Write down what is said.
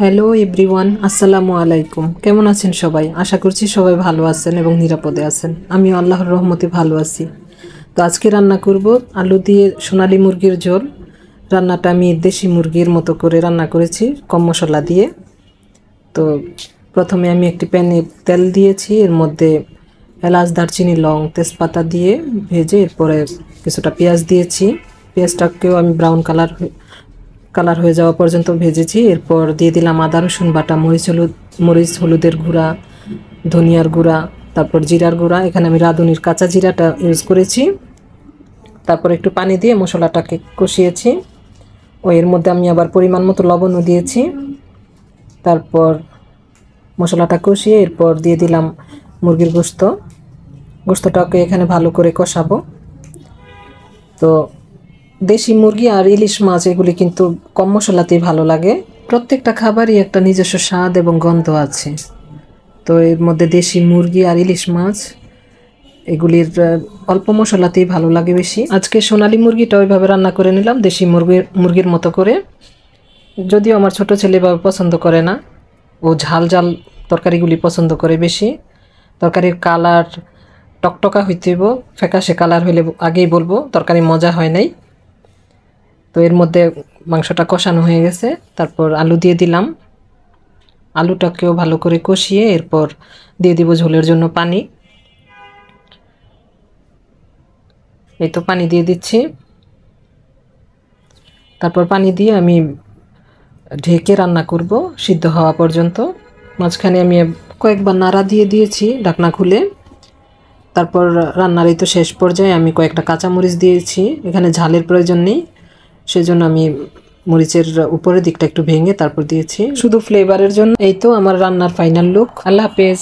Hello everyone, আসসালামু আলাইকুম। কেমন আছেন সবাই? আশা করছি সবাই ভালো আছেন এবং নিরাপদে আছেন। আমি আল্লাহর রহমতে ভালো আছি। তো আজকে রান্না করব আলু দিয়ে সোনালী মুরগির ঝোল। রান্নাটা আমি দেশি মুরগির মতো করে রান্না করেছি, কম মশলা দিয়ে। তো প্রথমে আমি একটি প্যানে তেল দিয়েছি, এর মধ্যে এলাচ, দারচিনি, লং, তেজপাতা দিয়ে ভেজে এরপরে কিছুটা পেঁয়াজ দিয়েছি। পেঁয়াজটাকেও আমি ব্রাউন কালার হয়ে যাওয়া পর্যন্ত ভেজেছি। এরপর দিয়ে দিলাম আদা রসুন বাটা, মরিচ হলুদের গুঁড়া, ধনিয়ার গুঁড়া, তারপর জিরার গুঁড়া। এখানে আমি রাঁধুনির কাঁচা জিরাটা ইউজ করেছি। তারপর একটু পানি দিয়ে মশলাটাকে কষিয়েছি। এর মধ্যে আমি আবার পরিমাণ মতো লবণও দিয়েছি। তারপর মশলাটা কষিয়ে এরপর দিয়ে দিলাম মুরগির গোশতটাকে এখানে ভালো করে কষাবো। তো দেশি মুরগি আর ইলিশ মাছ এগুলি কিন্তু কম মশলাতেই ভালো লাগে। প্রত্যেকটা খাবারই একটা নিজস্ব স্বাদ এবং গন্ধ আছে। তো এর মধ্যে দেশি মুরগি আর ইলিশ মাছ এগুলির অল্প মশলাতেই ভালো লাগে বেশি। আজকে সোনালী মুরগিটা ওইভাবে রান্না করে নিলাম, দেশি মুরগির মতো করে। যদিও আমার ছোট ছেলে এভাবে পছন্দ করে না, ও ঝাল ঝাল তরকারিগুলি পছন্দ করে বেশি। তরকারির কালার টকটকা হইতেইব, ফ্যাকাশে কালার হইলে আগেই বলবো তরকারি মজা হয় নাই। তো এর মধ্যে মাংসটা কষানো হয়ে গেছে, তারপর আলু দিয়ে দিলাম। আলুটাকেও ভালো করে কষিয়ে এরপর দিয়ে দিব ঝোলের জন্য পানি। এই তো পানি দিয়ে দিচ্ছি। তারপর পানি দিয়ে আমি ঢেকে রান্না করব সিদ্ধ হওয়া পর্যন্ত। মাঝখানে আমি কয়েকবার নাড়া দিয়ে দিয়েছি ঢাকনা খুলে। তারপর রান্নার এই তো শেষ পর্যায়ে আমি কয়েকটা কাঁচামরিচ দিয়েছি। এখানে ঝালের প্রয়োজন নেই, সেজন্য আমি মরিচের উপরের দিকটা একটু ভেঙে তারপর দিয়েছি শুধু ফ্লেভারের জন্য। এই তো আমার রান্নার ফাইনাল লুক। আল্লাহ হাফেজ।